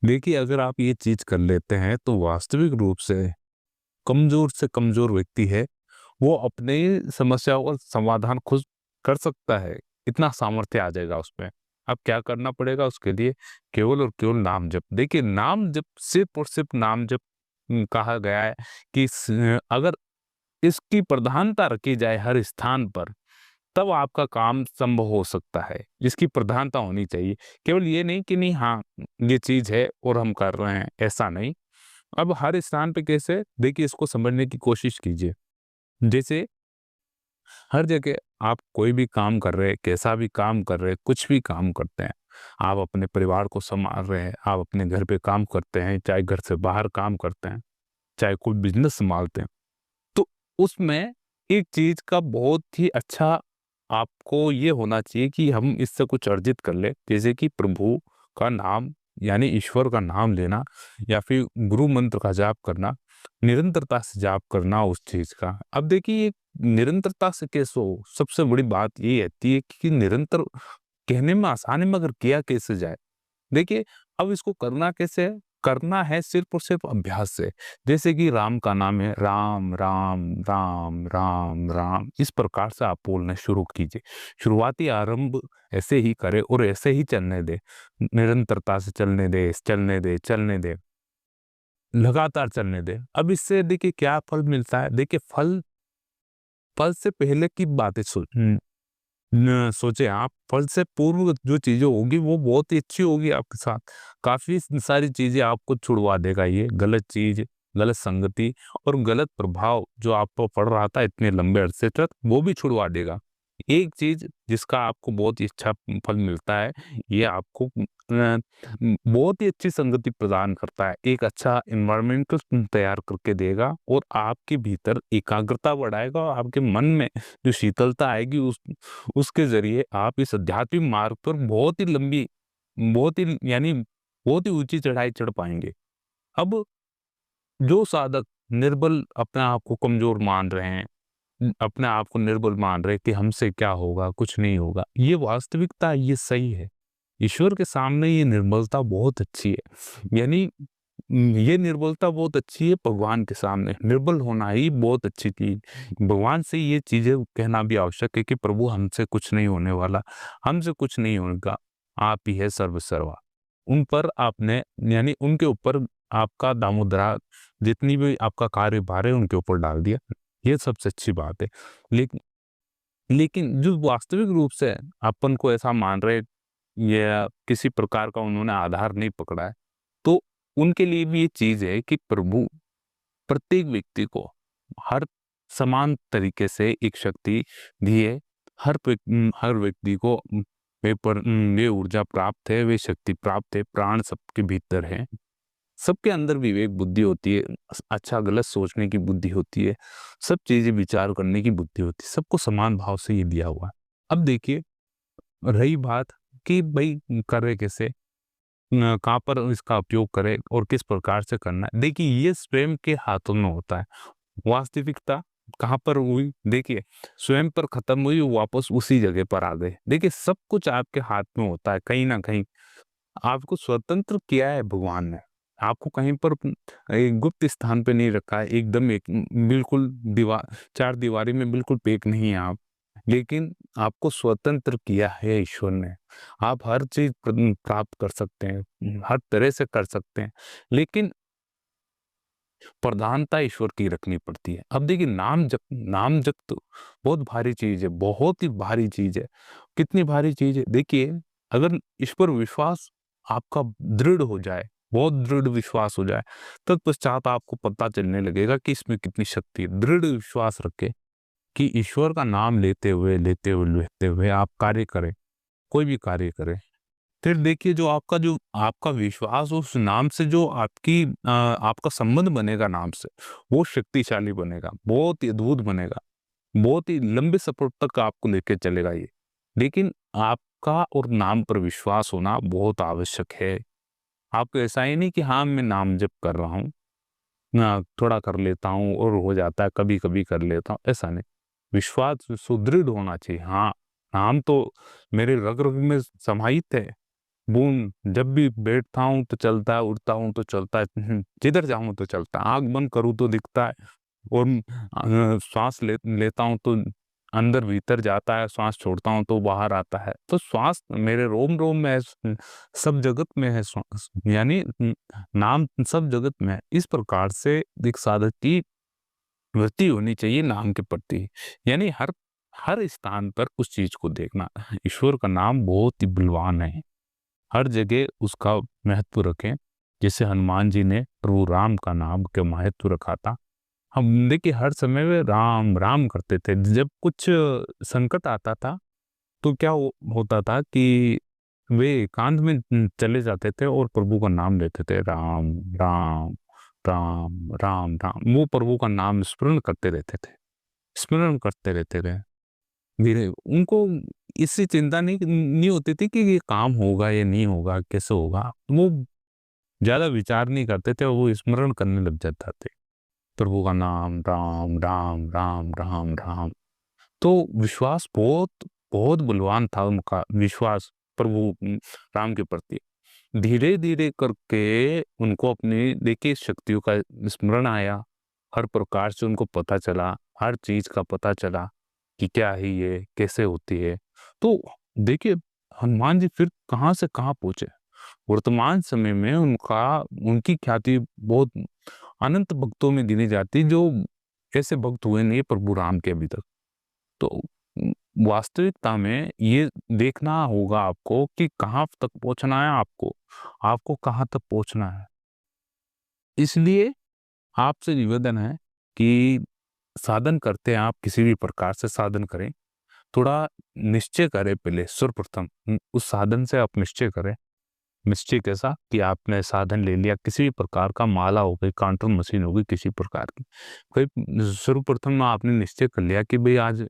देखिए, अगर आप ये चीज़ कर लेते हैं तो वास्तविक रूप से कमज़ोर व्यक्ति है, वो अपने समस्याओं का समाधान खुद कर सकता है। इतना सामर्थ्य आ जाएगा उसमें। अब क्या करना पड़ेगा उसके लिए? केवल और केवल नाम जप। देखिए, नाम जप सिर्फ़ और सिर्फ़ नाम जप कहा गया है कि अगर इसकी प्रधानता रखी जाए हर स्थान पर, तब आपका काम संभव हो सकता है। इसकी प्रधानता होनी चाहिए। केवल ये नहीं कि नहीं हाँ, ये चीज़ है और हम कर रहे हैं, ऐसा नहीं। अब हर स्थान पे कैसे? देखिए, इसको समझने की कोशिश कीजिए। जैसे हर जगह आप कोई भी काम कर रहे हैं, कैसा भी काम कर रहे हैं, कुछ भी काम करते हैं, आप अपने परिवार को सँभाल रहे हैं, आप अपने घर पे काम करते हैं, चाहे घर से बाहर काम करते हैं, चाहे कोई बिज़नेस सँभालते हैं, तो उसमें एक चीज़ का बहुत ही अच्छा आपको ये होना चाहिए कि हम इससे कुछ अर्जित कर लें, जैसे कि प्रभु का नाम यानी ईश्वर का नाम लेना या फिर गुरु मंत्र का जाप करना, निरंतरता से जाप करना उस चीज़ का। अब देखिए, निरंतरता से कैसे हो? सबसे बड़ी बात ये रहती है कि निरंतर कहने में आसान है मगर किया कैसे जाए? देखिए, अब इसको करना कैसे है? करना है सिर्फ़ और सिर्फ़ अभ्यास से। जैसे कि राम का नाम है राम, राम, राम, राम, राम, इस प्रकार से आप बोलना शुरू कीजिए। शुरुआती आरंभ ऐसे ही करें और ऐसे ही चलने दें। निरंतरता से चलने दें, चलने दें, चलने दें, लगातार चलने दें। अब इससे देखिए क्या फल मिलता है? देखिए, फल फल से पहले की बातें न सोचें आप, फल से पूर्व जो चीज़ें होगी वो बहुत ही अच्छी होगी आपके साथ। काफ़ी सारी चीज़ें आपको छुड़वा देगा ये, गलत चीज़, गलत संगति और गलत प्रभाव जो आप पर पड़ रहा था इतने लंबे अरसे तक, वो भी छुड़वा देगा। एक चीज़ जिसका आपको बहुत ही अच्छा फल मिलता है, ये आपको बहुत ही अच्छी संगति प्रदान करता है। एक अच्छा एनवायरनमेंटल तैयार करके देगा और आपके भीतर एकाग्रता बढ़ाएगा और आपके मन में जो शीतलता आएगी उसके ज़रिए आप इस आध्यात्मिक मार्ग पर बहुत ही लंबी, बहुत ही यानी बहुत ही ऊँची चढ़ाई चढ़ पाएँगे। अब जो साधक निर्बल अपने आप को कमज़ोर मान रहे हैं, अपने आप को निर्बल मान रहे हैं कि हमसे क्या होगा, कुछ नहीं होगा, ये वास्तविकता ये सही है। ईश्वर के सामने ये निर्बलता बहुत अच्छी है। यानी ये निर्बलता बहुत अच्छी है भगवान के सामने, निर्बल होना ही बहुत अच्छी चीज़। भगवान से ये चीज़ें कहना भी आवश्यक है कि प्रभु हमसे कुछ नहीं होने वाला, हमसे कुछ नहीं होगा, आप ही है सर्वसर्वा। उन पर आपने यानी उनके ऊपर आपका दामोदरा जितनी भी आपका कार्यभार है उनके ऊपर डाल दिया, ये सबसे अच्छी बात है। लेकिन लेकिन जो वास्तविक रूप से अपन को ऐसा मान रहे या किसी प्रकार का उन्होंने आधार नहीं पकड़ा है, तो उनके लिए भी ये चीज़ है कि प्रभु प्रत्येक व्यक्ति को हर समान तरीके से एक शक्ति दी है। हर व्यक्ति को वे ऊर्जा प्राप्त है, वे शक्ति प्राप्त है, प्राण सबके भीतर है। सबके अंदर विवेक बुद्धि होती है, अच्छा गलत सोचने की बुद्धि होती है, सब चीज़ें विचार करने की बुद्धि होती है, सबको समान भाव से ये दिया हुआ है। अब देखिए, रही बात कि भई करे कैसे? कहाँ पर इसका उपयोग करें और किस प्रकार से करना है? देखिए, ये स्वयं के हाथों में होता है। वास्तविकता कहाँ पर हुई? देखिए, स्वयं पर खत्म हुई, वापस उसी जगह पर आ गए। देखिए, सब कुछ आपके हाथ में होता है, कहीं न कहीं आपको स्वतंत्र किया है भगवान ने। आपको कहीं पर एक गुप्त स्थान पे नहीं रखा है, एकदम एक बिल्कुल चारदीवारी में बिल्कुल पैक नहीं है आप। लेकिन आपको स्वतंत्र किया है ईश्वर ने। आप हर चीज़ प्राप्त कर सकते हैं, हर तरह से कर सकते हैं। लेकिन प्रधानता ईश्वर की रखनी पड़ती है। अब देखिए, नाम जप तो बहुत भारी चीज़ है, बहुत ही भारी चीज़ है। कितनी भारी चीज़ है? देखिए, अगर इस पर विश्वास आपका दृढ़ हो जाए, बहुत दृढ़ विश्वास हो जाए, तत्पश्चात आपको पता चलने लगेगा कि इसमें कितनी शक्ति है। दृढ़ विश्वास रखें कि ईश्वर का नाम लेते हुए आप कार्य करें, कोई भी कार्य करें। फिर देखिए, जो आपका विश्वास उस नाम से जो आपका संबंध बनेगा नाम से, वो शक्तिशाली बनेगा, बहुत ही अद्भुत बनेगा, बहुत ही लंबे सफ़र तक आपको लेके चलेगा ये। लेकिन आपका और नाम पर विश्वास होना बहुत आवश्यक है। आपको ऐसा ही नहीं कि हाँ, मैं नाम जप कर रहा हूँ, थोड़ा कर लेता हूँ और हो जाता है, कभी-कभी कर लेता हूँ, ऐसा नहीं। विश्वास सुदृढ़ होना चाहिए। हाँ, नाम तो मेरे रग-रग में समाहित है। बूंद, जब भी बैठता हूँ तो चलता है, उठता हूँ तो चलता है, जिधर जाऊँ तो चलता है, आँख बंद करूँ तो दिखता है, और श्वास लेता हूँ तो अंदर भीतर जाता है, श्वास छोड़ता हूँ तो बाहर आता है। तो श्वास मेरे रोम-रोम में है, सब जगत में है श्वास, यानी नाम सब जगत में है। इस प्रकार से एक साधक की वृत्ति होनी चाहिए नाम के प्रति, यानी हर हर स्थान पर उस चीज़ को देखना। ईश्वर का नाम बहुत ही बलवान है, हर जगह उसका महत्व रखें। जैसे हनुमान जी ने प्रभु राम का नाम का महत्व रखा था। हम देखिए हर समय में राम, राम करते थे। जब कुछ संकट आता था, तो क्या होता था कि वे एकांत में चले जाते थे और प्रभु का नाम लेते थे, राम, राम, राम, राम, राम। वो प्रभु का नाम स्मरण करते रहते थे, स्मरण करते रहते थे। धीरे उनको इससे चिंता नहीं नहीं होती थी कि ये काम होगा या नहीं होगा, कैसे होगा। वो ज़्यादा विचार नहीं करते थे, वो स्मरण करने लग जाते थे। प्रभु का नाम राम, राम, राम, राम, राम। तो विश्वास बहुत बलवान था उनका, विश्वास प्रभु राम के प्रति। धीरे-धीरे करके उनको अपनी देखिए शक्तियों का स्मरण आया, हर प्रकार से उनको पता चला, हर चीज़ का पता चला कि क्या है ये, कैसे होती है। तो देखिए हनुमान जी फिर कहाँ से कहाँ पहुँचे। वर्तमान समय में उनकी ख्याति बहुत अनंत भक्तों में गिनी जाती, जो ऐसे भक्त हुए नहीं प्रभु राम के अभी तक। तो वास्तविकता में ये देखना होगा आपको कि कहाँ तक पहुँचना है आपको, आपको कहाँ तक पहुँचना है। इसलिए आपसे निवेदन है कि साधन करते हैं आप, किसी भी प्रकार से साधन करें, थोड़ा निश्चय करें पहले सर्वप्रथम उस साधन से आप निश्चय करें। निश्चय कैसा कि आपने साधन ले लिया, किसी भी प्रकार का माला हो गई, काउंटर मशीन हो गई, किसी प्रकार की। कोई सर्वप्रथम आपने निश्चय कर लिया कि भई आज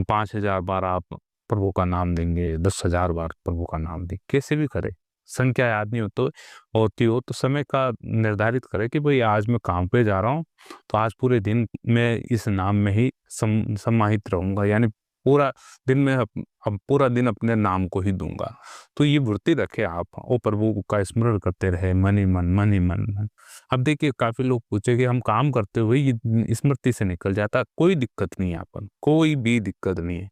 5000 बार आप प्रभु का नाम लेंगे, 10,000 बार प्रभु का नाम लेंगे, कैसे भी करें। संख्या याद नहीं हो तो होती हो तो समय का निर्धारित करें कि भई आज मैं काम पे जा रहा हूँ, तो आज पूरे दिन मैं इस नाम में ही समाहित रहूँगा, यानी पूरा दिन मैं अब पूरा दिन अपने नाम को ही दूँगा। तो ये वृत्ति रखें आप और प्रभु का स्मरण करते रहे मन ही मन, मन ही मन। अब देखिए काफ़ी लोग पूछे कि हम काम करते हुए ये स्मृति से निकल जाता, कोई दिक्कत नहीं है अपन, कोई भी दिक्कत नहीं है।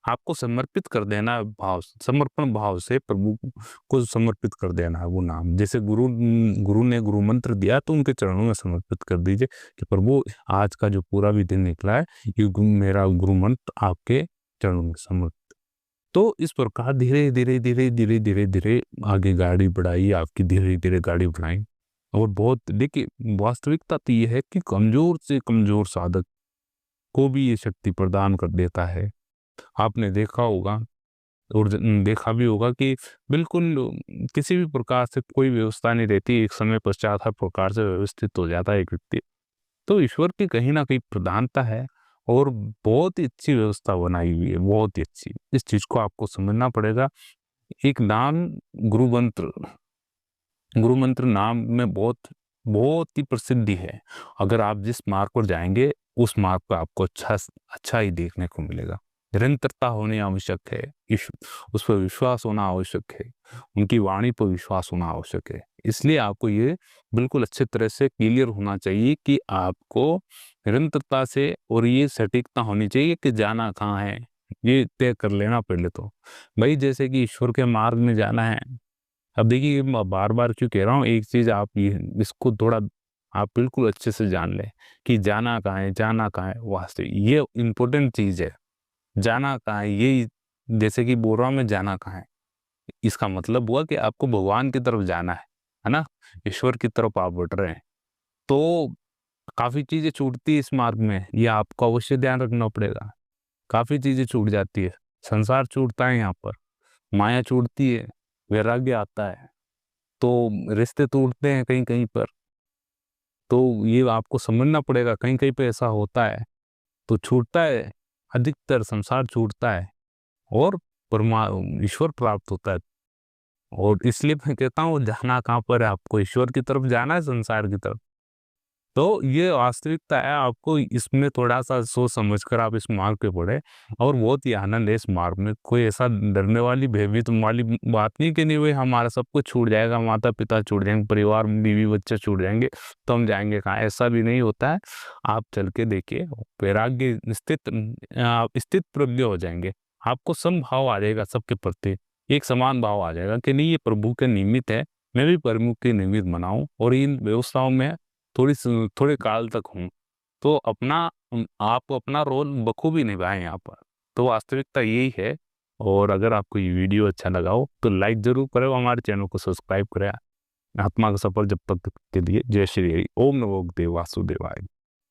आपको समर्पित कर देना है भाव से, समर्पण भाव से प्रभु को समर्पित कर देना है वो नाम। जैसे गुरु ने गुरु मंत्र दिया तो उनके चरणों में समर्पित कर दीजिए कि प्रभु आज का जो पूरा भी दिन निकला है, ये मेरा गुरु मंत्र आपके चरणों में समर्पित। तो इस प्रकार धीरे, धीरे, धीरे, धीरे, धीरे, धीरे आगे गाड़ी बढ़ाई, आपकी धीरे-धीरे गाड़ी बढ़ाई। और बहुत देखिए वास्तविकता तो ये है कि कमज़ोर से कमज़ोर साधक को भी ये शक्ति प्रदान कर देता है। आपने देखा होगा और देखा भी होगा कि बिल्कुल किसी भी प्रकार से कोई व्यवस्था नहीं रहती, एक समय पश्चात हर प्रकार से व्यवस्थित हो जाता है एक व्यक्ति। तो ईश्वर की कहीं न कहीं प्रधानता है और बहुत ही अच्छी व्यवस्था बनाई हुई है, बहुत ही अच्छी। इस चीज़ को आपको समझना पड़ेगा। एक नाम गुरु मंत्र नाम में बहुत ही प्रसिद्धि है। अगर आप जिस मार्ग पर जाएँगे, उस मार्ग पर आपको अच्छा ही देखने को मिलेगा। निरंतरता होनी आवश्यक है, उस पर विश्वास होना आवश्यक है, उनकी वाणी पर विश्वास होना आवश्यक है। इसलिए आपको ये बिल्कुल अच्छे तरह से क्लियर होना चाहिए कि आपको निरंतरता से और ये सटीकता होनी चाहिए कि जाना कहाँ है, ये तय कर लेना पहले तो। भई जैसे कि ईश्वर के मार्ग में जाना है, अब देखिए मैं बार-बार क्यों कह रहा हूँ, एक चीज़ आप ये इसको थोड़ा आप बिल्कुल अच्छे से जान लें कि जाना कहाँ है, जाना कहाँ है वास्तविक ये इम्पोर्टेंट चीज़ है। जाना कहाँ है, ये जैसे कि बोल रहा हूँ मैं जाना कहाँ है, इसका मतलब हुआ कि आपको भगवान की तरफ जाना है ना? ईश्वर की तरफ आप बढ़ रहे हैं। तो काफ़ी चीज़ें छूटती है इस मार्ग में, ये आपको अवश्य ध्यान रखना पड़ेगा। काफ़ी चीज़ें छूट जाती है, संसार छूटता है यहाँ पर, माया छूटती है, वैराग्य आता है। तो रिश्ते टूटते हैं कहीं-कहीं पर, तो ये आपको समझना पड़ेगा कहीं-कहीं पे ऐसा होता है, तो छूटता है, अधिकतर संसार छूटता है और परमा ईश्वर प्राप्त होता है। और इसलिए मैं कहता हूँ जाना कहाँ पर है आपको, ईश्वर की तरफ जाना है संसार की तरफ? तो ये वास्तविकता है, आपको इसमें थोड़ा-सा सोच समझ कर आप इस मार्ग पे बढ़े और बहुत ही आनंद है इस मार्ग में। कोई ऐसा डरने वाली, भयभीत वाली बात नहीं कि नहीं भई हमारा सब कुछ छूट जाएगा, माता-पिता छूट जाएँगे, परिवार, बीवी-बच्चे छूट जाएँगे, तो हम जाएँगे कहाँ? ऐसा भी नहीं होता है। आप चल के देखिए, वैराग्य स्थित प्रज्ञ हो जाएँगे। आपको समभाव आ जाएगा सबके प्रति, एक समान भाव आ जाएगा कि नहीं ये प्रभु के निमित्त है, मैं भी प्रभु के निमित्त बनाऊँ और इन व्यवस्थाओं में थोड़े काल तक हूँ। तो आप अपना रोल बखूबी निभाएँ यहाँ पर। तो वास्तविकता यही है और अगर आपको ये वीडियो अच्छा लगा हो तो लाइक ज़रूर करें और हमारे चैनल को सब्सक्राइब करें। आत्मा का सफर जब तक के लिए जय श्री हरि। ओम नमो भगवते वासुदेवाय।